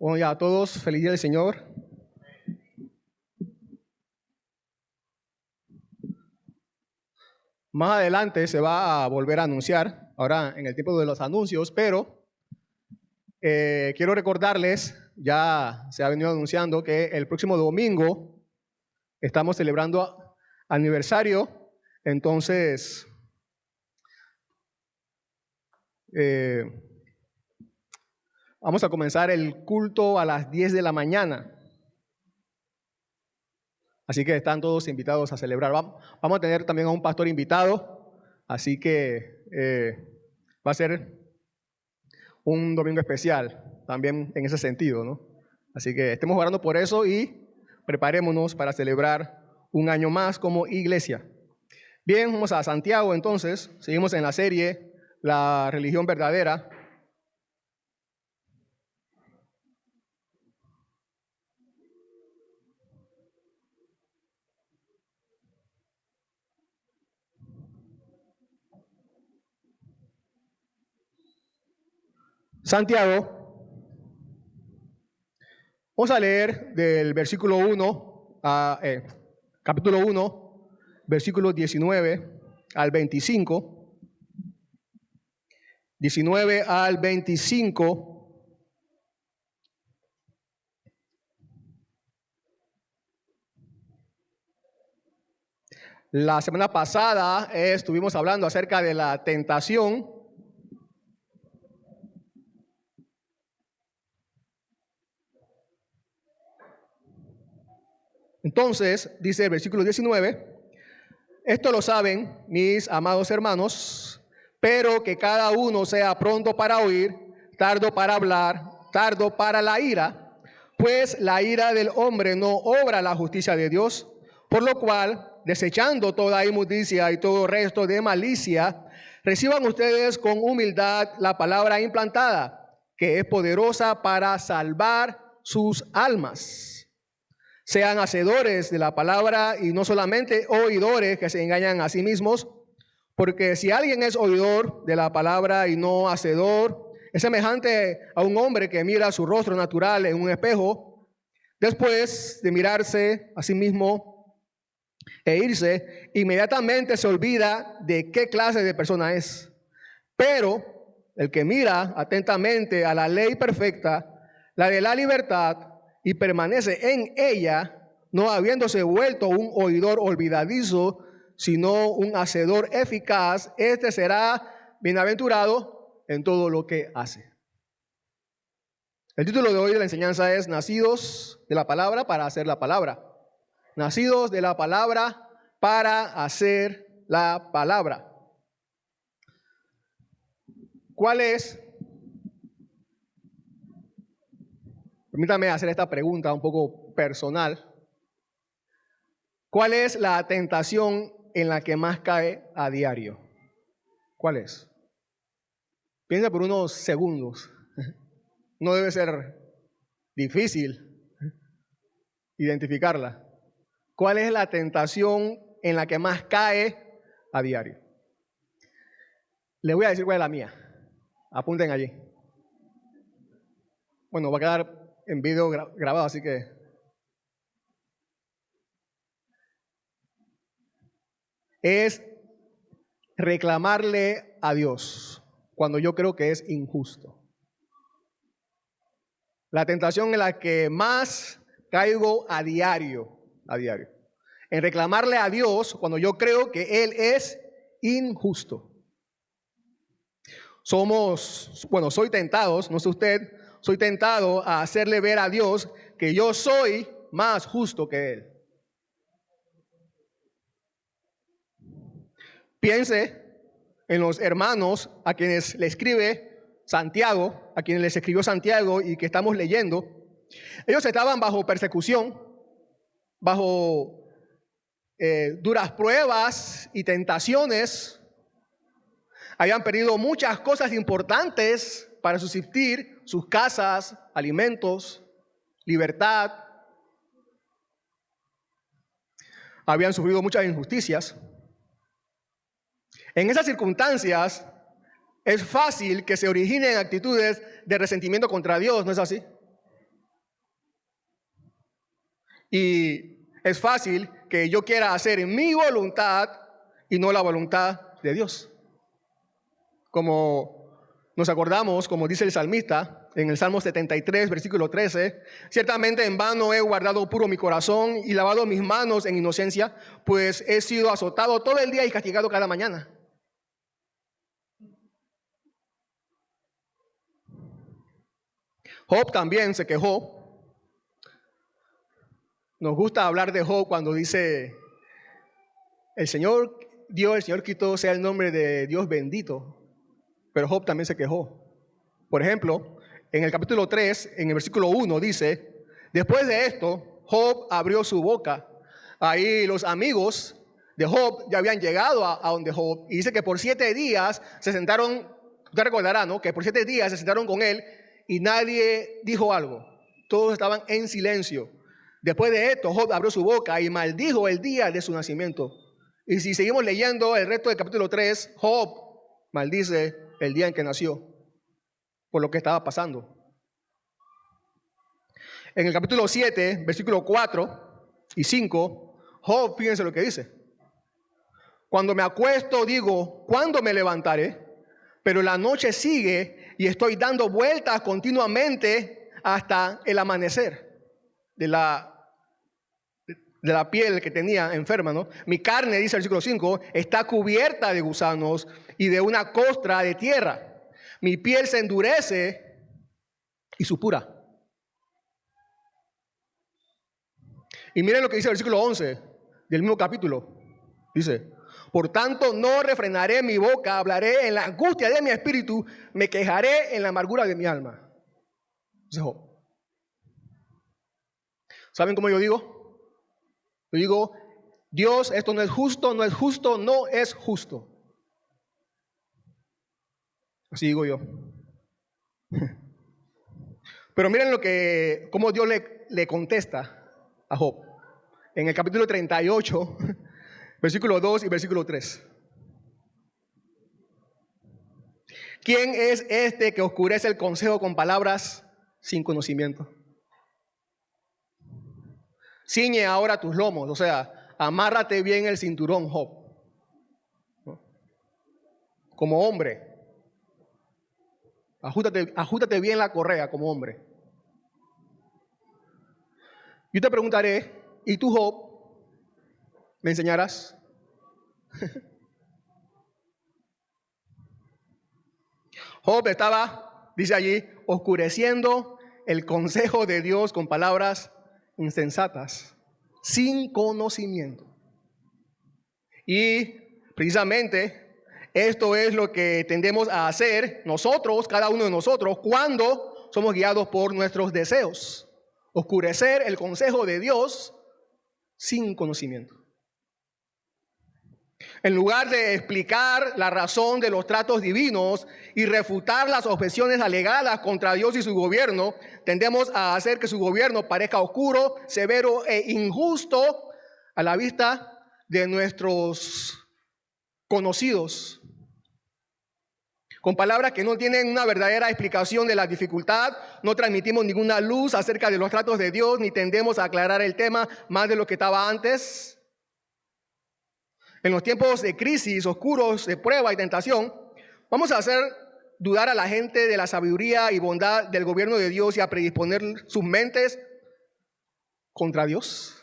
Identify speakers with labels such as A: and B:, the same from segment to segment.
A: Bueno, ya a todos, feliz día del Señor. Más adelante se va a volver a anunciar, ahora en el tiempo de los anuncios, pero quiero recordarles, ya se ha venido anunciando que el próximo domingo estamos celebrando aniversario, entonces vamos a comenzar el culto a las 10 de la mañana. Así que están todos invitados a celebrar. Vamos a tener también a un pastor invitado, así que va a ser un domingo especial también en ese sentido, ¿no? Así que estemos orando por eso y preparémonos para celebrar un año más como iglesia. Bien, vamos a Santiago entonces. Seguimos en la serie La religión verdadera. Santiago, vamos a leer del versículo 1, capítulo 1, versículos 19 al 25. 19 al 25. La semana pasada estuvimos hablando acerca de la tentación. Entonces, dice el versículo 19, esto lo saben mis amados hermanos, pero que cada uno sea pronto para oír, tardo para hablar, tardo para la ira, pues la ira del hombre no obra la justicia de Dios, por lo cual, desechando toda inmundicia y todo resto de malicia, reciban ustedes con humildad la palabra implantada, que es poderosa para salvar sus almas. Sean hacedores de la palabra y no solamente oidores que se engañan a sí mismos, porque si alguien es oidor de la palabra y no hacedor, es semejante a un hombre que mira su rostro natural en un espejo, después de mirarse a sí mismo e irse, inmediatamente se olvida de qué clase de persona es. Pero el que mira atentamente a la ley perfecta, la de la libertad, y permanece en ella, no habiéndose vuelto un oidor olvidadizo, sino un hacedor eficaz, este será bienaventurado en todo lo que hace. El título de hoy de la enseñanza es Nacidos de la palabra para hacer la palabra. Nacidos de la palabra para hacer la palabra. ¿Cuál es? Permítame hacer esta pregunta un poco personal. ¿Cuál es la tentación en la que más cae a diario? ¿Cuál es? Piensa por unos segundos. No debe ser difícil identificarla. ¿Cuál es la tentación en la que más cae a diario? Les voy a decir cuál es la mía. Apunten allí. Bueno, va a quedar en video grabado, así que es reclamarle a Dios cuando yo creo que es injusto. La tentación en la que más caigo a diario. En reclamarle a Dios cuando yo creo que Él es injusto. Soy tentado, no sé usted, soy tentado a hacerle ver a Dios que yo soy más justo que Él. Piense en los hermanos a quienes le escribe Santiago, a quienes les escribió Santiago y que estamos leyendo. Ellos estaban bajo persecución, bajo duras pruebas y tentaciones. Habían perdido muchas cosas importantes para subsistir, sus casas, alimentos, libertad. Habían sufrido muchas injusticias. En esas circunstancias es fácil que se originen actitudes de resentimiento contra Dios, ¿no es así? Y es fácil que yo quiera hacer mi voluntad y no la voluntad de Dios. Como nos acordamos, como dice el salmista en el Salmo 73, versículo 13, ciertamente en vano he guardado puro mi corazón y lavado mis manos en inocencia, pues he sido azotado todo el día y castigado cada mañana. Job también se quejó. Nos gusta hablar de Job cuando dice, el Señor dio, el Señor quitó, sea el nombre de Dios bendito. Pero Job también se quejó. Por ejemplo, en el capítulo 3, en el versículo 1 dice, después de esto, Job abrió su boca. Ahí los amigos de Job ya habían llegado a donde Job. Y dice que por 7 días se sentaron, usted recordará, ¿no? Que por 7 días se sentaron con él y nadie dijo algo. Todos estaban en silencio. Después de esto, Job abrió su boca y maldijo el día de su nacimiento. Y si seguimos leyendo el resto del capítulo 3, Job maldice el día en que nació, por lo que estaba pasando. En el capítulo 7, versículo 4 y 5, Job, fíjense lo que dice. Cuando me acuesto digo, ¿cuándo me levantaré? Pero la noche sigue y estoy dando vueltas continuamente hasta el amanecer de la piel que tenía enferma, ¿no? Mi carne, dice el versículo 5, está cubierta de gusanos y de una costra de tierra. Mi piel se endurece y supura. Y miren lo que dice el versículo 11 del mismo capítulo. Dice, por tanto no refrenaré mi boca, hablaré en la angustia de mi espíritu, me quejaré en la amargura de mi alma. ¿Saben cómo yo digo? Yo digo, Dios, esto no es justo, no es justo, no es justo. Así digo yo. Pero miren cómo Dios le contesta a Job. En el capítulo 38, versículo 2 y versículo 3. ¿Quién es este que oscurece el consejo con palabras sin conocimiento? Ciñe ahora tus lomos, o sea, amárrate bien el cinturón, Job. Como hombre. Ajústate bien la correa como hombre. Yo te preguntaré, ¿y tú, Job, me enseñarás? Job estaba, dice allí, oscureciendo el consejo de Dios con palabras insensatas, sin conocimiento. Y precisamente esto es lo que tendemos a hacer nosotros, cada uno de nosotros, cuando somos guiados por nuestros deseos. Oscurecer el consejo de Dios sin conocimiento. En lugar de explicar la razón de los tratos divinos y refutar las objeciones alegadas contra Dios y su gobierno, tendemos a hacer que su gobierno parezca oscuro, severo e injusto a la vista de nuestros conocidos. Con palabras que no tienen una verdadera explicación de la dificultad, no transmitimos ninguna luz acerca de los tratos de Dios, ni tendemos a aclarar el tema más de lo que estaba antes. En los tiempos de crisis, oscuros, de prueba y tentación, vamos a hacer dudar a la gente de la sabiduría y bondad del gobierno de Dios y a predisponer sus mentes contra Dios.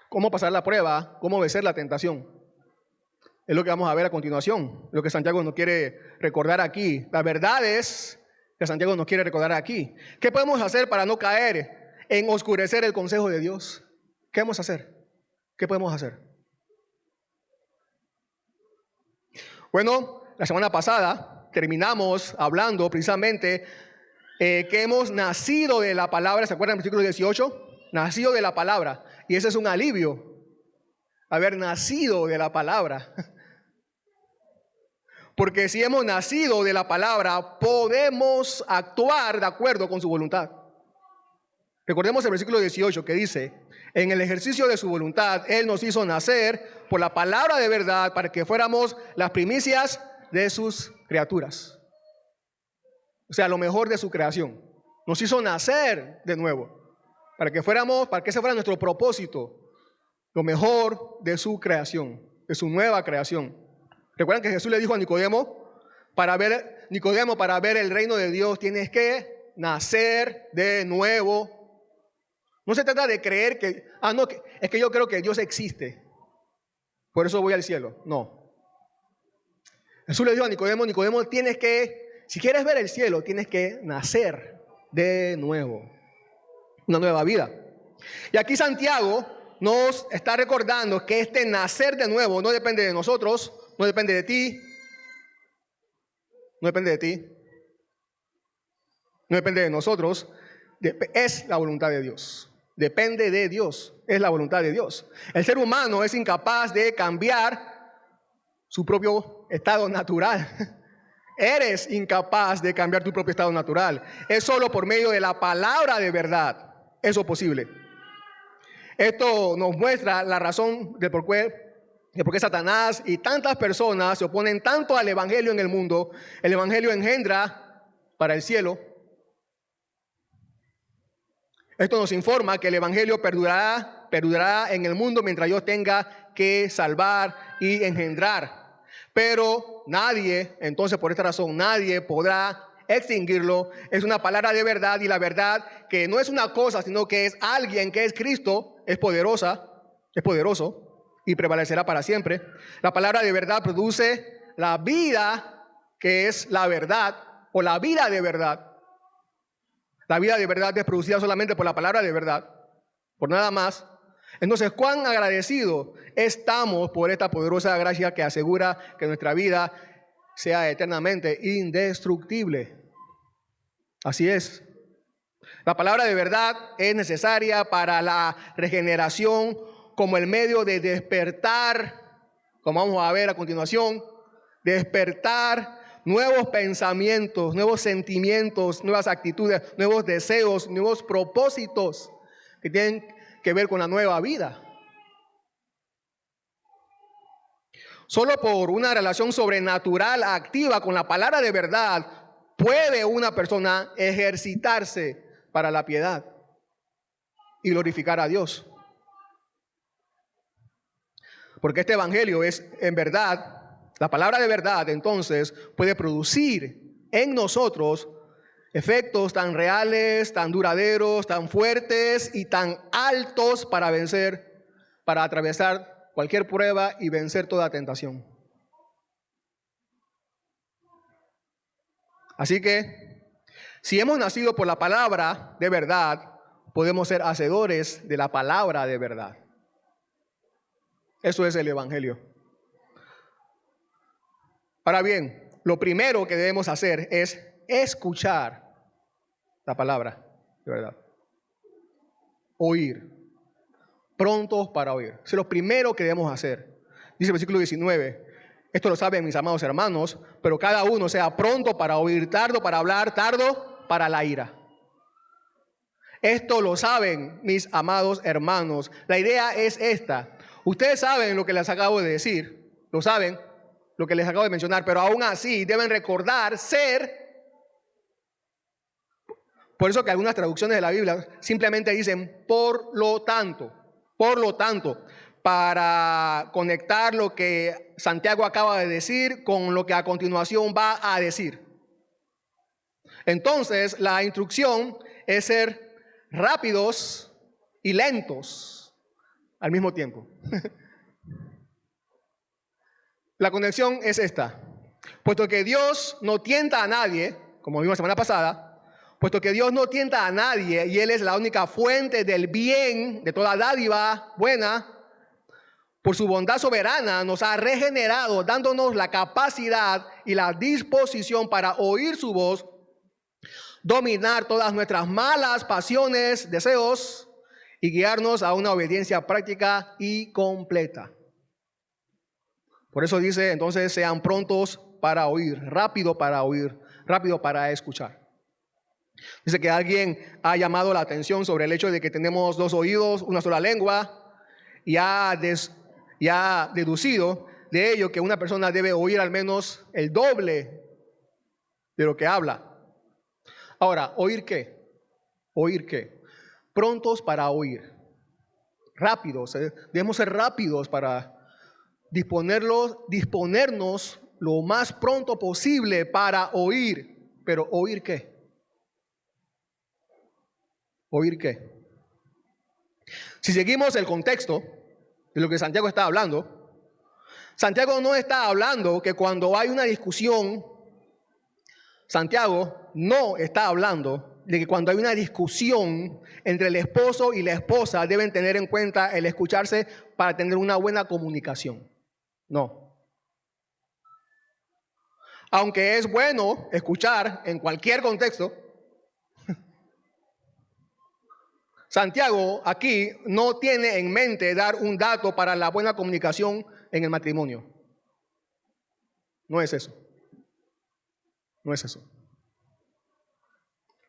A: ¿Cómo pasar la prueba? ¿Cómo vencer la tentación? Es lo que vamos a ver a continuación, lo que Santiago nos quiere recordar aquí. Las verdades que Santiago nos quiere recordar aquí. ¿Qué podemos hacer para no caer en oscurecer el consejo de Dios? ¿Qué vamos a hacer? ¿Qué podemos hacer? Bueno, la semana pasada terminamos hablando precisamente que hemos nacido de la palabra. ¿Se acuerdan del versículo 18? Nacido de la palabra. Y ese es un alivio, haber nacido de la palabra. Porque si hemos nacido de la palabra, podemos actuar de acuerdo con su voluntad. Recordemos el versículo 18 que dice, en el ejercicio de su voluntad, Él nos hizo nacer por la palabra de verdad para que fuéramos las primicias de sus criaturas. o sea, lo mejor de su creación. Nos hizo nacer de nuevo, para que ese fuera nuestro propósito, lo mejor de su creación, de su nueva creación. Recuerdan que Jesús le dijo a Nicodemo, para ver el reino de Dios tienes que nacer de nuevo. No se trata de creer es que yo creo que Dios existe, por eso voy al cielo. No. Jesús le dijo a Nicodemo, si quieres ver el cielo, tienes que nacer de nuevo, una nueva vida. Y aquí Santiago nos está recordando que este nacer de nuevo no depende de nosotros, no depende de ti, no depende de nosotros, es la voluntad de Dios. Depende de Dios, es la voluntad de Dios. El ser humano es incapaz de cambiar su propio estado natural. Eres incapaz de cambiar tu propio estado natural. Es solo por medio de la palabra de verdad eso posible. Esto nos muestra la razón de por qué Satanás y tantas personas se oponen tanto al evangelio en el mundo. El evangelio engendra para el cielo. Esto nos informa que el evangelio perdurará en el mundo mientras Dios tenga que salvar y engendrar. Pero entonces por esta razón, nadie podrá extinguirlo. Es una palabra de verdad, y la verdad, que no es una cosa, sino que es alguien, que es Cristo, es poderoso y prevalecerá para siempre. La palabra de verdad produce la vida, que es la verdad, o la vida de verdad. La vida de verdad es producida solamente por la palabra de verdad, por nada más. Entonces, ¿cuán agradecidos estamos por esta poderosa gracia que asegura que nuestra vida sea eternamente indestructible? Así es. La palabra de verdad es necesaria para la regeneración como el medio de despertar, como vamos a ver a continuación, despertar nuevos pensamientos, nuevos sentimientos, nuevas actitudes, nuevos deseos, nuevos propósitos que tienen que ver con la nueva vida. Solo por una relación sobrenatural activa con la palabra de verdad puede una persona ejercitarse para la piedad y glorificar a Dios. Porque este evangelio es en verdad. La palabra de verdad, entonces, puede producir en nosotros efectos tan reales, tan duraderos, tan fuertes y tan altos para atravesar cualquier prueba y vencer toda tentación. Así que, si hemos nacido por la palabra de verdad, podemos ser hacedores de la palabra de verdad. Eso es el evangelio. Ahora bien, lo primero que debemos hacer es escuchar la palabra de verdad. Oír. Prontos para oír. Eso es lo primero que debemos hacer. Dice el versículo 19. Esto lo saben mis amados hermanos, pero cada uno sea pronto para oír, tardo para hablar, tardo para la ira. Esto lo saben mis amados hermanos. La idea es esta. Ustedes saben lo que les acabo de decir. Lo saben. Lo que les acabo de mencionar, pero aún así deben recordar por eso que algunas traducciones de la Biblia simplemente dicen por lo tanto, para conectar lo que Santiago acaba de decir con lo que a continuación va a decir. Entonces, la instrucción es ser rápidos y lentos al mismo tiempo. La conexión es esta. Puesto que Dios no tienta a nadie, como vimos la semana pasada, puesto que Dios no tienta a nadie y Él es la única fuente del bien, de toda dádiva buena, por su bondad soberana nos ha regenerado, dándonos la capacidad y la disposición para oír su voz, dominar todas nuestras malas pasiones, deseos y guiarnos a una obediencia práctica y completa. Por eso dice, entonces, sean prontos para oír, rápido para escuchar. Dice que alguien ha llamado la atención sobre el hecho de que tenemos dos oídos, una sola lengua, y ha deducido de ello que una persona debe oír al menos el doble de lo que habla. Ahora, ¿oír qué? ¿Oír qué? Prontos para oír. Rápidos. Debemos ser rápidos para disponernos lo más pronto posible para oír. Pero ¿oír qué? ¿Oír qué? Si seguimos el contexto de lo que Santiago está hablando, Santiago no está hablando que cuando hay una discusión, Santiago no está hablando de que cuando hay una discusión entre el esposo y la esposa deben tener en cuenta el escucharse para tener una buena comunicación. No. Aunque es bueno escuchar en cualquier contexto, Santiago aquí no tiene en mente dar un dato para la buena comunicación en el matrimonio. No es eso. No es eso.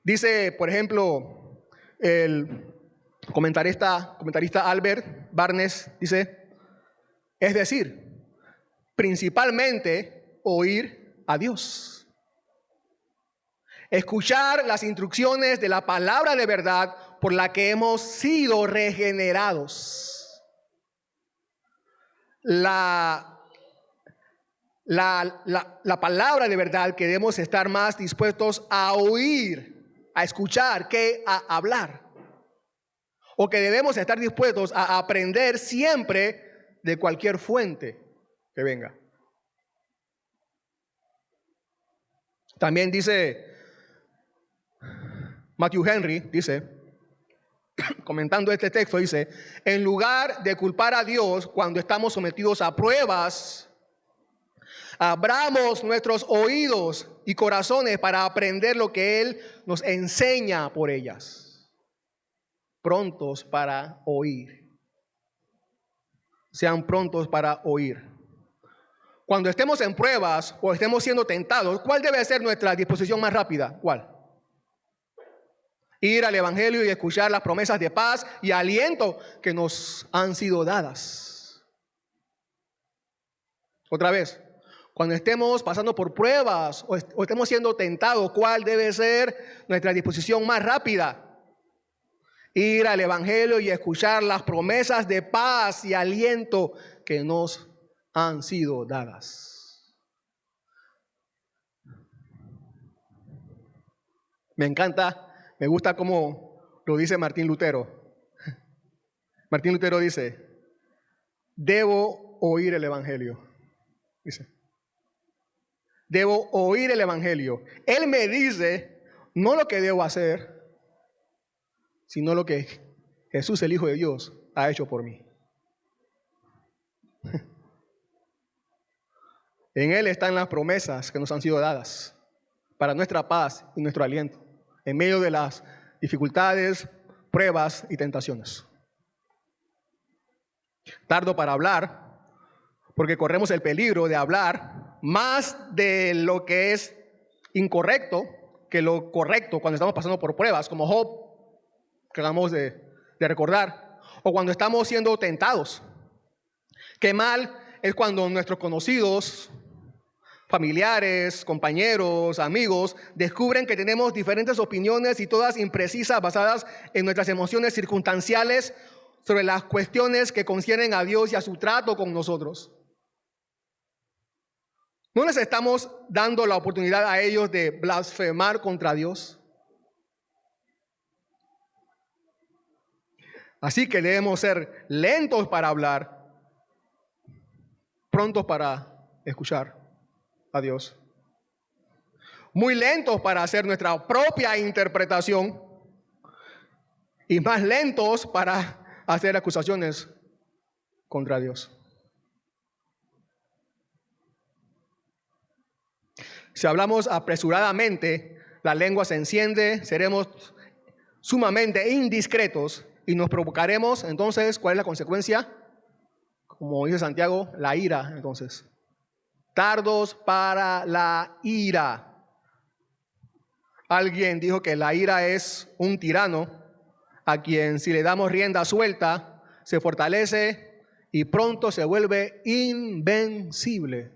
A: Dice, por ejemplo, el comentarista Albert Barnes, dice, es decir, principalmente oír a Dios. Escuchar las instrucciones de la palabra de verdad por la que hemos sido regenerados. La palabra de verdad que debemos estar más dispuestos a oír, a escuchar, que a hablar. O que debemos estar dispuestos a aprender siempre de cualquier fuente que venga. También dice Matthew Henry, dice, comentando este texto, dice, en lugar de culpar a Dios cuando estamos sometidos a pruebas, abramos nuestros oídos y corazones para aprender lo que Él nos enseña por ellas. Prontos para oír. Sean prontos para oír. Cuando estemos en pruebas o estemos siendo tentados, ¿cuál debe ser nuestra disposición más rápida? ¿Cuál? Ir al Evangelio y escuchar las promesas de paz y aliento que nos han sido dadas. Otra vez, cuando estemos pasando por pruebas o estemos siendo tentados, ¿cuál debe ser nuestra disposición más rápida? Ir al Evangelio y escuchar las promesas de paz y aliento que nos han sido dadas. Me encanta. Me gusta cómo lo dice Martín Lutero. Martín Lutero dice, debo oír el Evangelio. Dice, debo oír el Evangelio. Él me dice, no lo que debo hacer, sino lo que Jesús, el Hijo de Dios, ha hecho por mí. En Él están las promesas que nos han sido dadas para nuestra paz y nuestro aliento en medio de las dificultades, pruebas y tentaciones. Tardo para hablar, porque corremos el peligro de hablar más de lo que es incorrecto que lo correcto cuando estamos pasando por pruebas, como Job, que acabamos de recordar, o cuando estamos siendo tentados. Qué mal es cuando nuestros conocidos, familiares, compañeros, amigos, descubren que tenemos diferentes opiniones y todas imprecisas basadas en nuestras emociones circunstanciales sobre las cuestiones que conciernen a Dios y a su trato con nosotros. ¿No les estamos dando la oportunidad a ellos de blasfemar contra Dios? Así que debemos ser lentos para hablar, prontos para escuchar a Dios, muy lentos para hacer nuestra propia interpretación y más lentos para hacer acusaciones contra Dios. Si hablamos apresuradamente, la lengua se enciende, seremos sumamente indiscretos y nos provocaremos. Entonces, ¿cuál es la consecuencia? Como dice Santiago, la ira. Entonces, tardos para la ira. Alguien dijo que la ira es un tirano a quien si le damos rienda suelta se fortalece y pronto se vuelve invencible.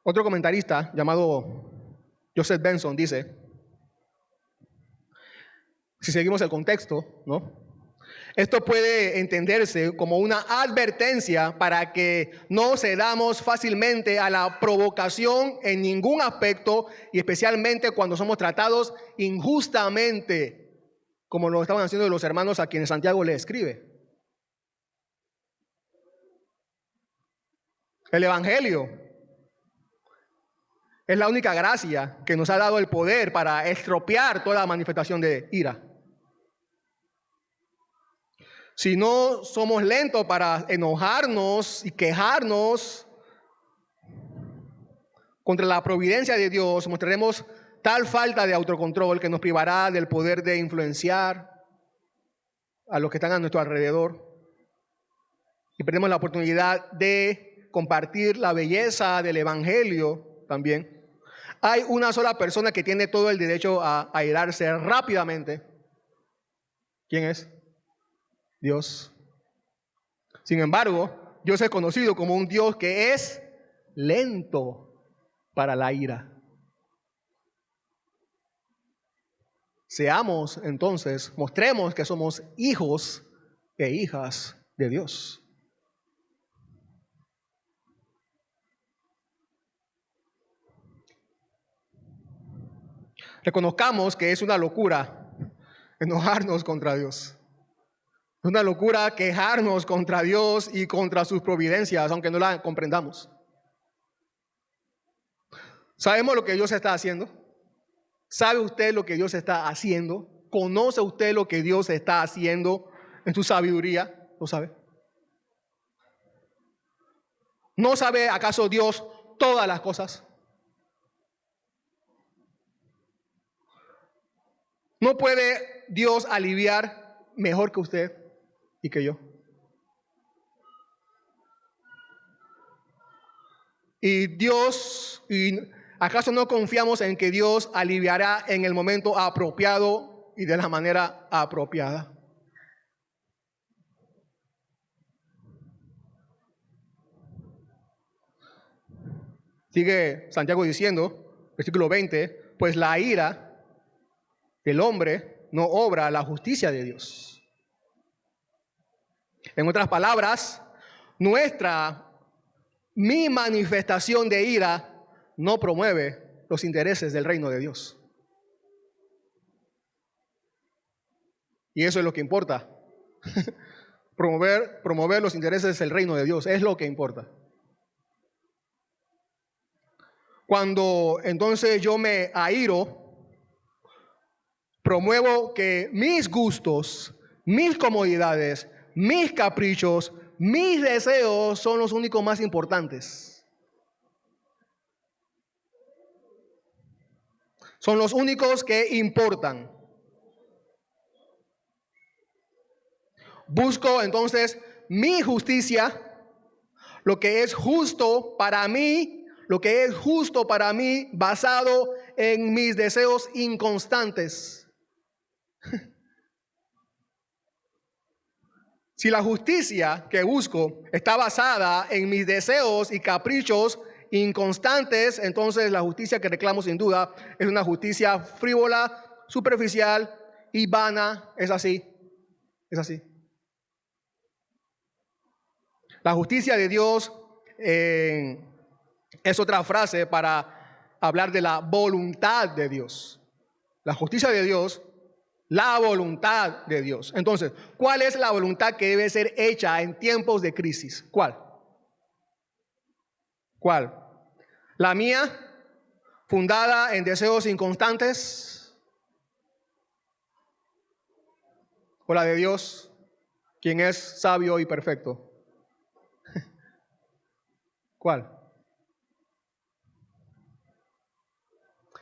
A: Otro comentarista llamado Joseph Benson dice, si seguimos el contexto, ¿no? Esto puede entenderse como una advertencia para que no cedamos fácilmente a la provocación en ningún aspecto y especialmente cuando somos tratados injustamente, como lo estaban haciendo los hermanos a quienes Santiago le escribe. El Evangelio es la única gracia que nos ha dado el poder para estropear toda manifestación de ira. Si no somos lentos para enojarnos y quejarnos contra la providencia de Dios, mostraremos tal falta de autocontrol que nos privará del poder de influenciar a los que están a nuestro alrededor y perdemos la oportunidad de compartir la belleza del Evangelio también. Hay una sola persona que tiene todo el derecho a airarse rápidamente. ¿Quién es? Dios. Sin embargo, Dios es conocido como un Dios que es lento para la ira. Seamos entonces, mostremos que somos hijos e hijas de Dios. Reconozcamos que es una locura enojarnos contra Dios. Es una locura quejarnos contra Dios y contra sus providencias, aunque no la comprendamos. ¿Sabemos lo que Dios está haciendo? ¿Sabe usted lo que Dios está haciendo? ¿Conoce usted lo que Dios está haciendo en su sabiduría? ¿Lo sabe? ¿No sabe acaso Dios todas las cosas? ¿No puede Dios aliviar mejor que usted y que yo? ¿Y acaso no confiamos en que Dios aliviará en el momento apropiado y de la manera apropiada? Sigue Santiago diciendo, versículo 20, pues la ira del hombre no obra la justicia de Dios. En otras palabras, mi manifestación de ira no promueve los intereses del reino de Dios. Y eso es lo que importa. promover los intereses del reino de Dios es lo que importa. Cuando entonces yo me airo, promuevo que mis gustos, mis comodidades, mis caprichos, mis deseos son los únicos más importantes. Son los únicos que importan. Busco entonces mi justicia, lo que es justo para mí, basado en mis deseos inconstantes. Si la justicia que busco está basada en mis deseos y caprichos inconstantes, entonces la justicia que reclamo sin duda es una justicia frívola, superficial y vana. Es así. La justicia de Dios es otra frase para hablar de la voluntad de Dios. La justicia de Dios, la voluntad de Dios. Entonces, ¿cuál es la voluntad que debe ser hecha en tiempos de crisis? ¿Cuál? ¿La mía, fundada en deseos inconstantes? ¿O la de Dios, quien es sabio y perfecto? ¿Cuál?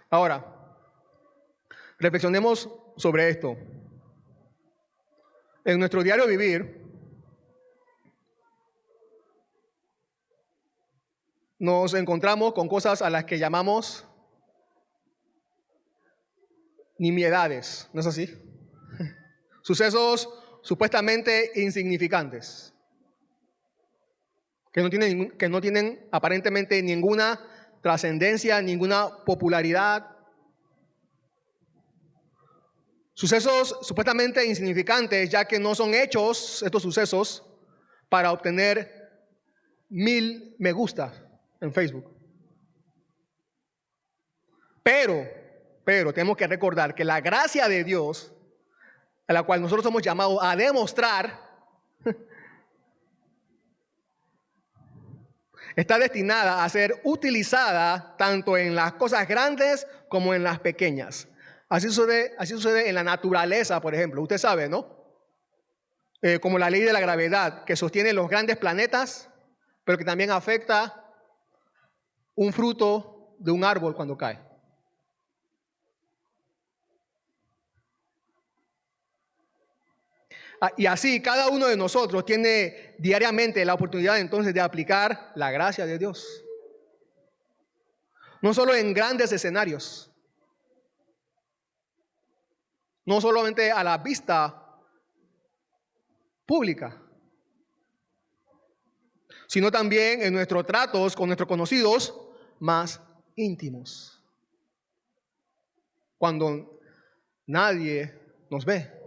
A: Ahora, reflexionemos sobre esto. En nuestro diario vivir, nos encontramos con cosas a las que llamamos nimiedades, ¿no es así? Sucesos supuestamente insignificantes, que no tienen aparentemente ninguna trascendencia, ninguna popularidad. Sucesos supuestamente insignificantes, ya que no son hechos estos sucesos para obtener 1000 me gusta en Facebook. Pero tenemos que recordar que la gracia de Dios, a la cual nosotros somos llamados a demostrar, está destinada a ser utilizada tanto en las cosas grandes como en las pequeñas. Así sucede en la naturaleza, por ejemplo. Usted sabe, ¿no? Como la ley de la gravedad, que sostiene los grandes planetas, pero que también afecta un fruto de un árbol cuando cae. Y así cada uno de nosotros tiene diariamente la oportunidad entonces de aplicar la gracia de Dios. No solo en grandes escenarios, no solamente a la vista pública, sino también en nuestros tratos con nuestros conocidos más íntimos, cuando nadie nos ve.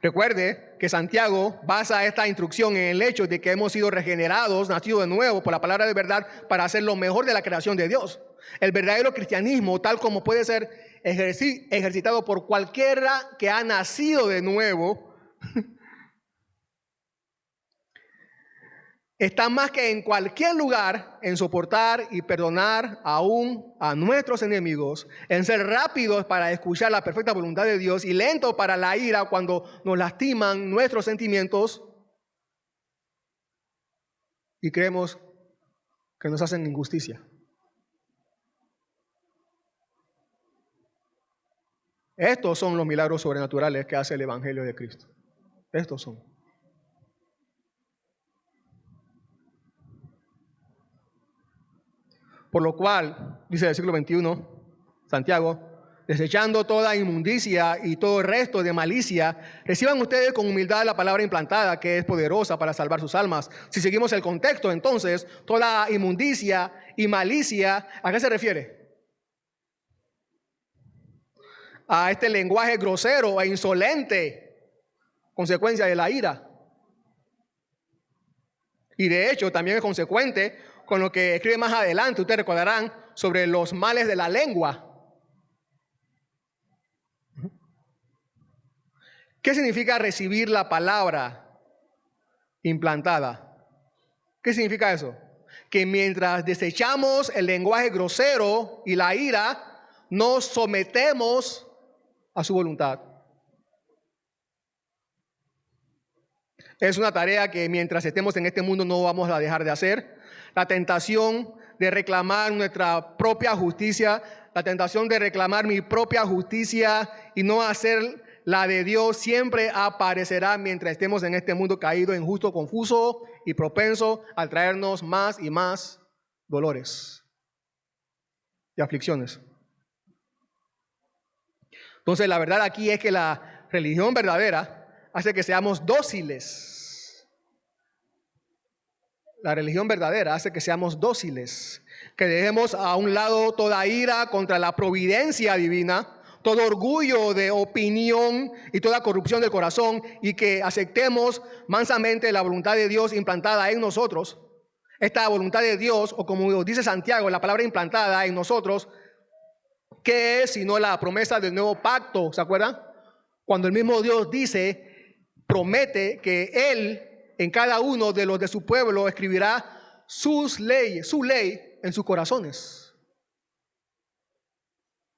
A: Recuerde que Santiago basa esta instrucción en el hecho de que hemos sido regenerados, nacidos de nuevo por la palabra de verdad para hacer lo mejor de la creación de Dios. El verdadero cristianismo, tal como puede ser ejercitado por cualquiera que ha nacido de nuevo, está más que en cualquier lugar en soportar y perdonar aún a nuestros enemigos, en ser rápidos para escuchar la perfecta voluntad de Dios y lentos para la ira cuando nos lastiman nuestros sentimientos y creemos que nos hacen injusticia. Estos son los milagros sobrenaturales que hace el Evangelio de Cristo. Estos son. Por lo cual, dice el siglo XXI, Santiago, desechando toda inmundicia y todo el resto de malicia, reciban ustedes con humildad la palabra implantada que es poderosa para salvar sus almas. Si seguimos el contexto, entonces, toda inmundicia y malicia, ¿a qué se refiere? A este lenguaje grosero e insolente, consecuencia de la ira. Y de hecho, también es consecuente con lo que escribe más adelante. Ustedes recordarán sobre los males de la lengua. ¿Qué significa recibir la palabra implantada? ¿Qué significa eso? Que mientras desechamos el lenguaje grosero y la ira, nos sometemos a su voluntad. Es una tarea que mientras estemos en este mundo no vamos a dejar de hacer. La tentación de reclamar nuestra propia justicia, la tentación de reclamar mi propia justicia y no hacer la de Dios siempre aparecerá mientras estemos en este mundo caído, injusto, confuso y propenso a traernos más y más dolores y aflicciones. Entonces, la verdad aquí es que la religión verdadera hace que seamos dóciles. La religión verdadera hace que seamos dóciles, que dejemos a un lado toda ira contra la providencia divina, todo orgullo de opinión y toda corrupción del corazón, y que aceptemos mansamente la voluntad de Dios implantada en nosotros. Esta voluntad de Dios, o como dice Santiago, la palabra implantada en nosotros, ¿qué es sino la promesa del nuevo pacto? ¿Se acuerdan? Cuando el mismo Dios promete que Él en cada uno de los de su pueblo escribirá sus leyes, su ley en sus corazones.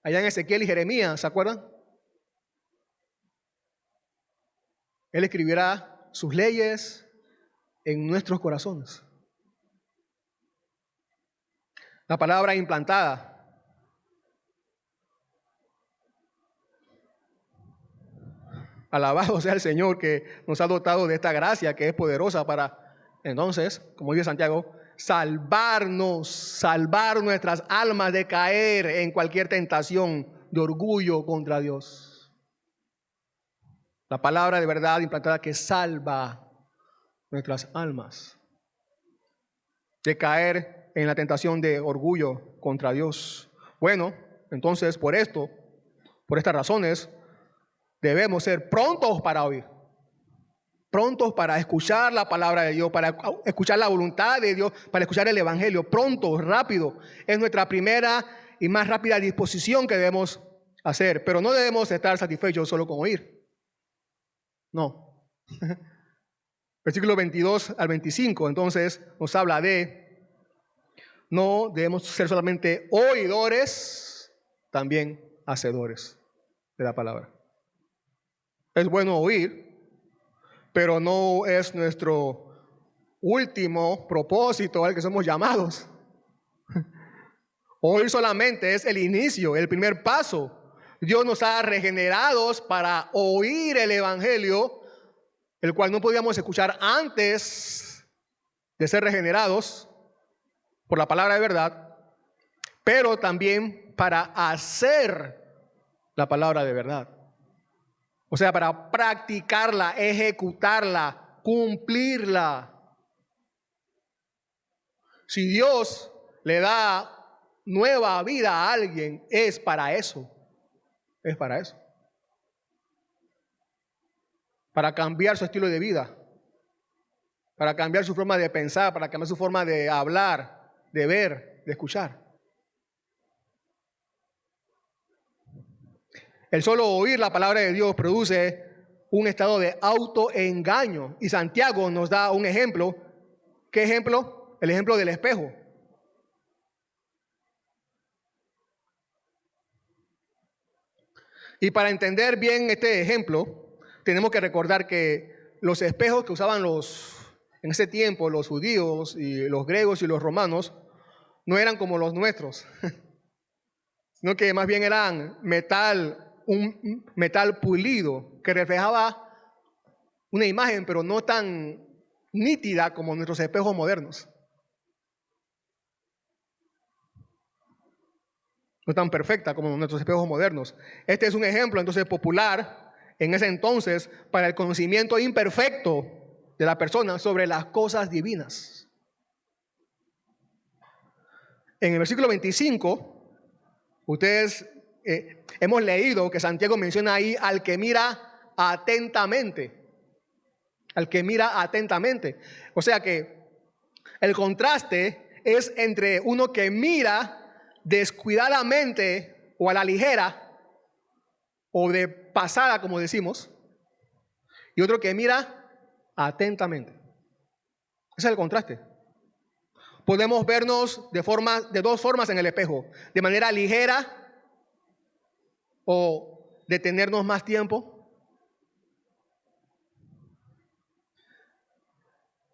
A: Allá en Ezequiel y Jeremías, ¿se acuerdan? Él escribirá sus leyes en nuestros corazones. La palabra implantada. Alabado sea el Señor que nos ha dotado de esta gracia que es poderosa para, entonces, como dice Santiago, salvar nuestras almas de caer en cualquier tentación de orgullo contra Dios. La palabra de verdad implantada que salva nuestras almas de caer en la tentación de orgullo contra Dios. Bueno, entonces por estas razones, debemos ser prontos para oír, prontos para escuchar la palabra de Dios, para escuchar la voluntad de Dios, para escuchar el evangelio, pronto, rápido. Es nuestra primera y más rápida disposición que debemos hacer, pero no debemos estar satisfechos solo con oír. No. Versículo 22 al 25, entonces nos habla de no debemos ser solamente oidores, también hacedores de la palabra. Es bueno oír, pero no es nuestro último propósito al que somos llamados. Oír solamente es el inicio, el primer paso. Dios nos ha regenerados para oír el evangelio, el cual no podíamos escuchar antes de ser regenerados por la palabra de verdad, pero también para hacer la palabra de verdad. O sea, para practicarla, ejecutarla, cumplirla. Si Dios le da nueva vida a alguien, es para eso. Es para eso. Para cambiar su estilo de vida. Para cambiar su forma de pensar, para cambiar su forma de hablar, de ver, de escuchar. El solo oír la palabra de Dios produce un estado de autoengaño. Y Santiago nos da un ejemplo. ¿Qué ejemplo? El ejemplo del espejo. Y para entender bien este ejemplo, tenemos que recordar que los espejos que usaban en ese tiempo los judíos y los griegos y los romanos no eran como los nuestros, sino que más bien eran un metal pulido que reflejaba una imagen, pero no tan nítida como nuestros espejos modernos. No tan perfecta como nuestros espejos modernos. Este es un ejemplo entonces popular en ese entonces para el conocimiento imperfecto de la persona sobre las cosas divinas. En el versículo 25, ustedes hemos leído que Santiago menciona ahí al que mira atentamente. Al que mira atentamente. O sea que el contraste es entre uno que mira descuidadamente o a la ligera o de pasada, como decimos, y otro que mira atentamente. Ese es el contraste. Podemos vernos de dos formas en el espejo, de manera ligera o detenernos más tiempo,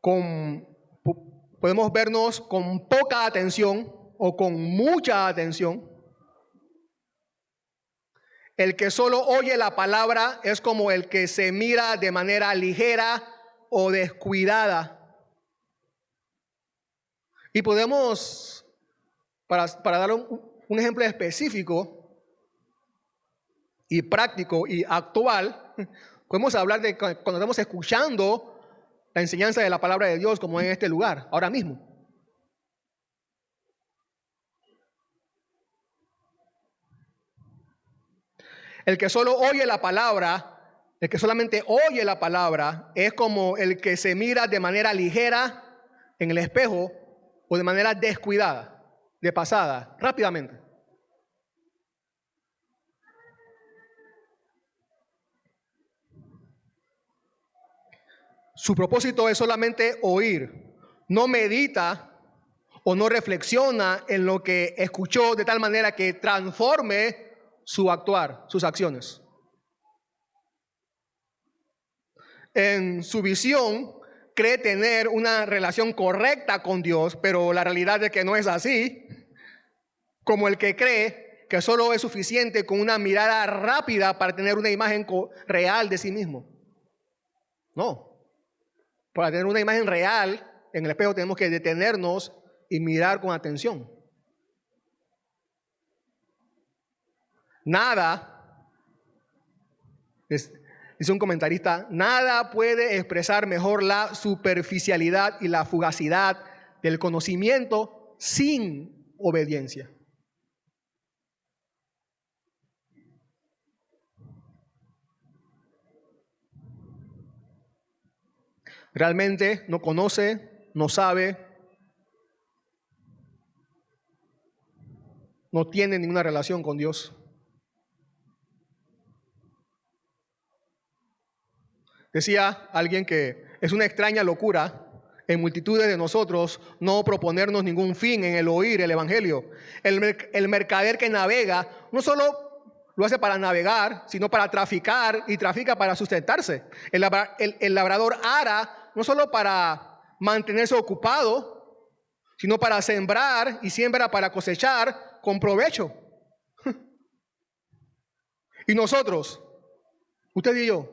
A: podemos vernos con poca atención o con mucha atención. El que solo oye la palabra es como el que se mira de manera ligera o descuidada. Y podemos, para dar un ejemplo específico y práctico y actual, podemos hablar de cuando estamos escuchando la enseñanza de la palabra de Dios como en este lugar, ahora mismo. El que solo oye la palabra, el que solamente oye la palabra, es como el que se mira de manera ligera en el espejo o de manera descuidada, de pasada, rápidamente. Su propósito es solamente oír, no medita o no reflexiona en lo que escuchó de tal manera que transforme su actuar, sus acciones. En su visión, cree tener una relación correcta con Dios, pero la realidad es que no es así. Como el que cree que solo es suficiente con una mirada rápida para tener una imagen real de sí mismo. No. Para tener una imagen real en el espejo tenemos que detenernos y mirar con atención. Nada, dice un comentarista, nada puede expresar mejor la superficialidad y la fugacidad del conocimiento sin obediencia. Realmente no conoce, no sabe, no tiene ninguna relación con Dios. Decía alguien que es una extraña locura en multitudes de nosotros no proponernos ningún fin en el oír el Evangelio. El mercader que navega no solo lo hace para navegar, sino para traficar, y trafica para sustentarse. El labrador ara no solo para mantenerse ocupado, sino para sembrar, y siembra para cosechar con provecho. Y nosotros, usted y yo,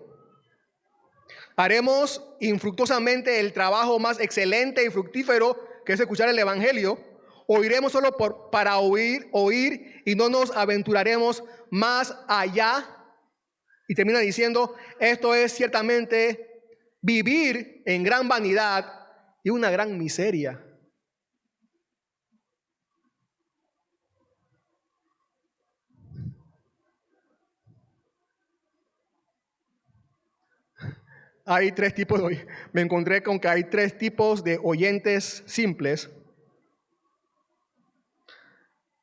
A: haremos infructuosamente el trabajo más excelente y fructífero, que es escuchar el Evangelio. Oiremos solo para oír, y no nos aventuraremos más allá. Y termina diciendo, esto es ciertamente vivir en gran vanidad y una gran miseria. Hay tres tipos me encontré con que hay tres tipos de oyentes simples.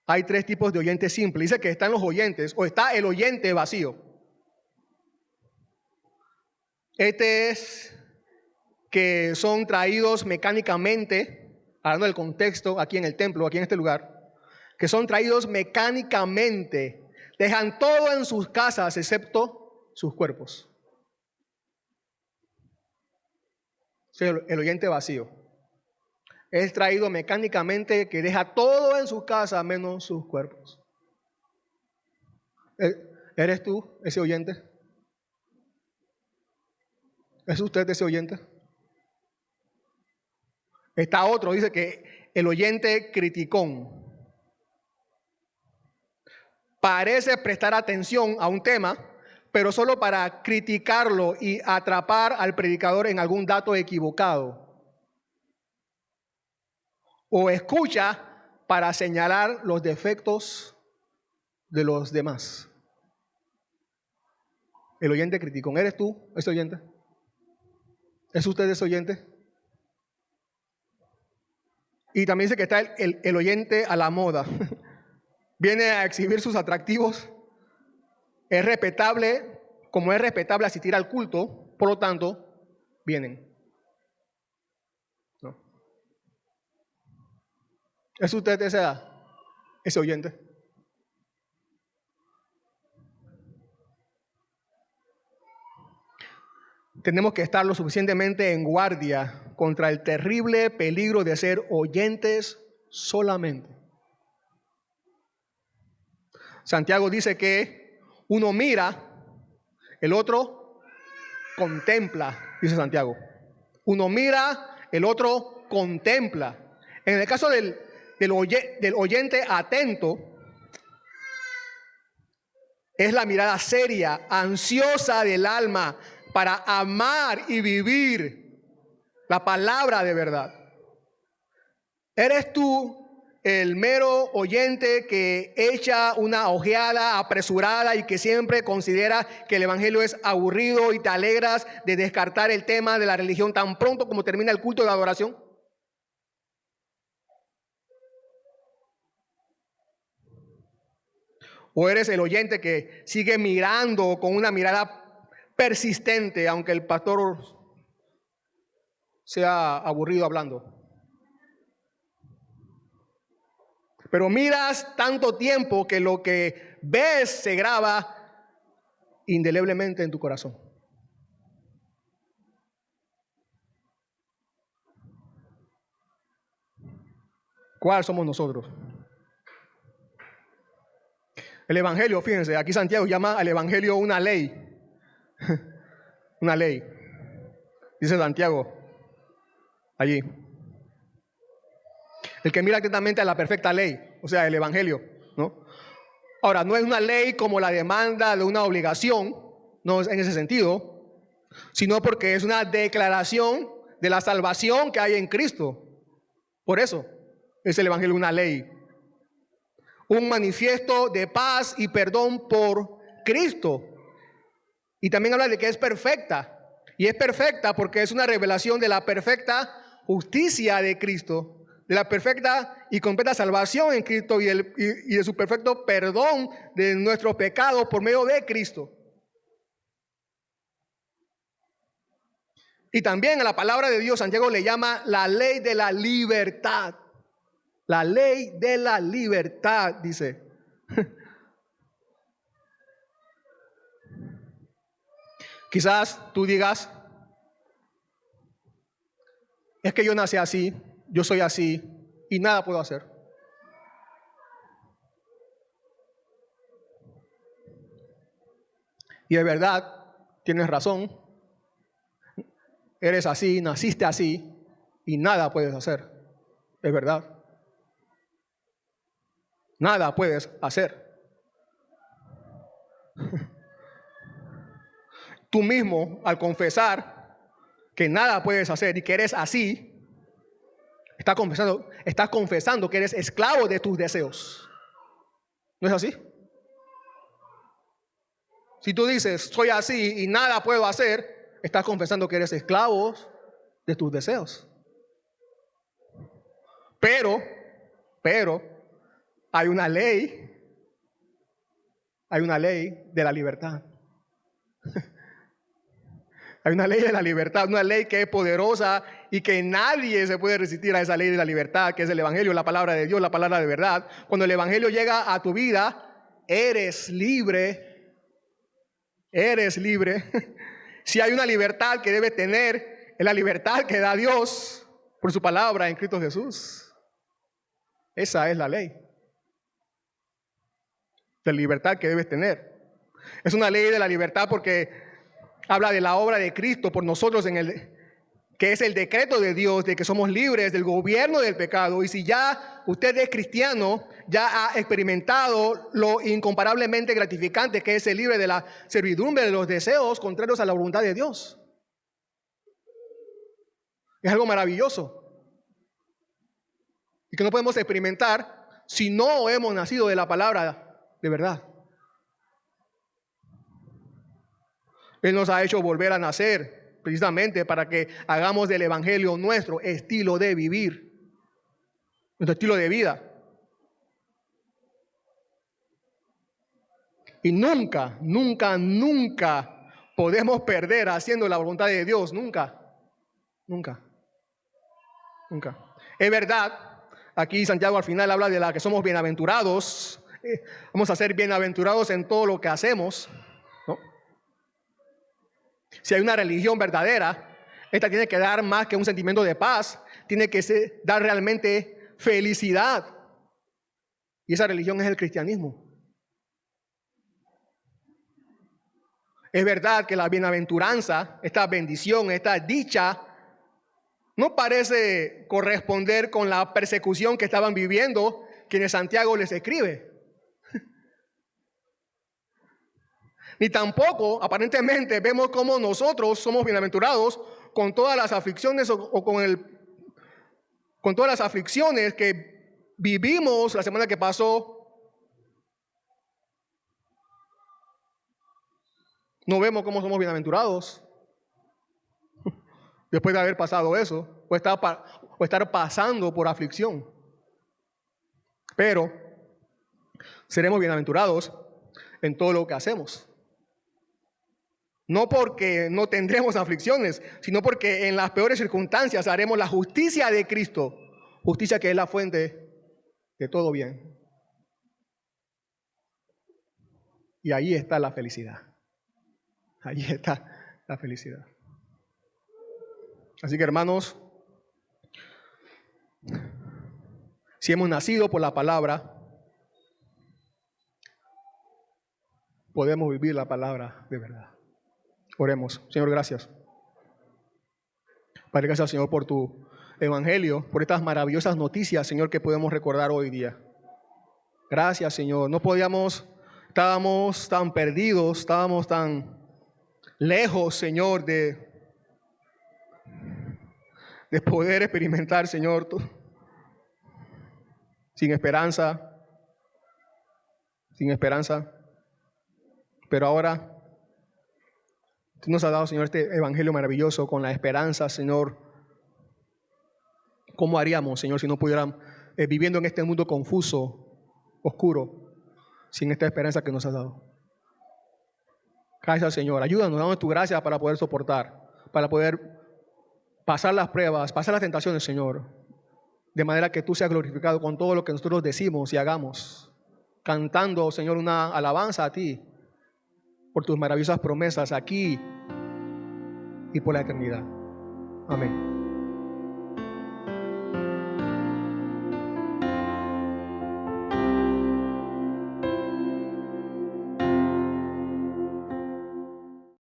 A: Hay tres tipos de oyentes simples. Dice que están los oyentes, o está el oyente vacío. Este es que son traídos mecánicamente, hablando del contexto aquí en el templo, aquí en este lugar, que son traídos mecánicamente, dejan todo en sus casas excepto sus cuerpos. El oyente vacío es traído mecánicamente, que deja todo en su casa menos sus cuerpos. ¿Eres tú ese oyente? ¿Es usted ese oyente? Está otro, dice que el oyente criticón parece prestar atención a un tema, pero solo para criticarlo y atrapar al predicador en algún dato equivocado. O escucha para señalar los defectos de los demás. El oyente criticón. ¿Eres tú ese oyente? ¿Es usted ese oyente? Y también dice que está el oyente a la moda. Viene a exhibir sus atractivos. Es respetable, como es respetable asistir al culto, por lo tanto, vienen. ¿No? ¿Es usted ese oyente? Tenemos que estar lo suficientemente en guardia contra el terrible peligro de ser oyentes solamente. Santiago dice que uno mira, el otro contempla, dice Santiago. Uno mira, el otro contempla. En el caso del oyente atento, es la mirada seria, ansiosa del alma, para amar y vivir la palabra de verdad. ¿Eres tú el mero oyente que echa una ojeada apresurada y que siempre considera que el Evangelio es aburrido y te alegras de descartar el tema de la religión tan pronto como termina el culto de adoración? ¿O eres el oyente que sigue mirando con una mirada persistente, aunque el pastor sea aburrido hablando? Pero miras tanto tiempo que lo que ves se graba indeleblemente en tu corazón. ¿Cuál somos nosotros? El Evangelio, fíjense, aquí Santiago llama al Evangelio una ley. Una ley. Dice Santiago allí. El que mira atentamente a la perfecta ley, o sea, el Evangelio, ¿no? Ahora, no es una ley como la demanda de una obligación, no es en ese sentido, sino porque es una declaración de la salvación que hay en Cristo. Por eso, Es el Evangelio una ley. Un manifiesto de paz y perdón por Cristo. Y también habla de que es perfecta. Y es perfecta porque es una revelación de la perfecta justicia de Cristo, de la perfecta y completa salvación en Cristo y de su perfecto perdón de nuestros pecados por medio de Cristo. Y también a la palabra de Dios, Santiago le llama la ley de la libertad. La ley de la libertad, dice. Quizás tú digas, es que yo nací así, yo soy así y nada puedo hacer. Y de verdad, tienes razón. Eres así, naciste así y nada puedes hacer. Es verdad. Nada puedes hacer. Tú mismo, al confesar que nada puedes hacer y que eres así, estás confesando que eres esclavo de tus deseos. ¿No es así? Si tú dices, soy así y nada puedo hacer, estás confesando que eres esclavo de tus deseos. Pero, hay una ley de la libertad. Hay una ley de la libertad, una ley que es poderosa y que nadie se puede resistir a esa ley de la libertad, que es el Evangelio, la palabra de Dios, la palabra de verdad. Cuando el Evangelio llega a tu vida, eres libre. Eres libre. Si hay una libertad que debes tener, es la libertad que da Dios por su palabra en Cristo Jesús. Esa es la ley de libertad que debes tener. Es una ley de la libertad porque habla de la obra de Cristo por nosotros que es el decreto de Dios de que somos libres del gobierno del pecado. Y si ya usted es cristiano, ya ha experimentado lo incomparablemente gratificante que es ser libre de la servidumbre de los deseos contrarios a la voluntad de Dios. Es algo maravilloso y que no podemos experimentar si no hemos nacido de la palabra de verdad. Él nos ha hecho volver a nacer precisamente para que hagamos del Evangelio nuestro estilo de vivir, nuestro estilo de vida. Y nunca podemos perder haciendo la voluntad de Dios. Nunca. Es verdad, aquí Santiago al final habla de la que somos bienaventurados. Vamos a ser bienaventurados en todo lo que hacemos, ¿no? Si hay una religión verdadera, esta tiene que dar más que un sentimiento de paz, tiene que dar realmente felicidad. Y esa religión es el cristianismo. Es verdad que la bienaventuranza, esta bendición, esta dicha, no parece corresponder con la persecución que estaban viviendo quienes Santiago les escribe. Ni tampoco, aparentemente, vemos cómo nosotros somos bienaventurados con todas las aflicciones con todas las aflicciones que vivimos la semana que pasó. No vemos cómo somos bienaventurados después de haber pasado eso, o estar pasando por aflicción. Pero seremos bienaventurados en todo lo que hacemos. No porque no tendremos aflicciones, sino porque en las peores circunstancias haremos la justicia de Cristo, justicia que es la fuente de todo bien. Y ahí está la felicidad. Ahí está la felicidad. Así que, hermanos, si hemos nacido por la palabra, podemos vivir la palabra de verdad. Oremos. Señor, gracias. Padre, gracias, Señor, por tu evangelio, por estas maravillosas noticias, Señor, que podemos recordar hoy día. Gracias, Señor. Estábamos tan perdidos, estábamos tan lejos, Señor, de poder experimentar, Señor, sin esperanza, sin esperanza. Pero ahora tú nos has dado, Señor, este evangelio maravilloso con la esperanza, Señor. ¿Cómo haríamos, Señor, si no pudiéramos, viviendo en este mundo confuso, oscuro, sin esta esperanza que nos has dado? Gracias, Señor. Ayúdanos, danos tu gracia para poder soportar, para poder pasar las pruebas, pasar las tentaciones, Señor, de manera que tú seas glorificado con todo lo que nosotros decimos y hagamos, cantando, Señor, una alabanza a ti por tus maravillosas promesas aquí y por la eternidad. Amén.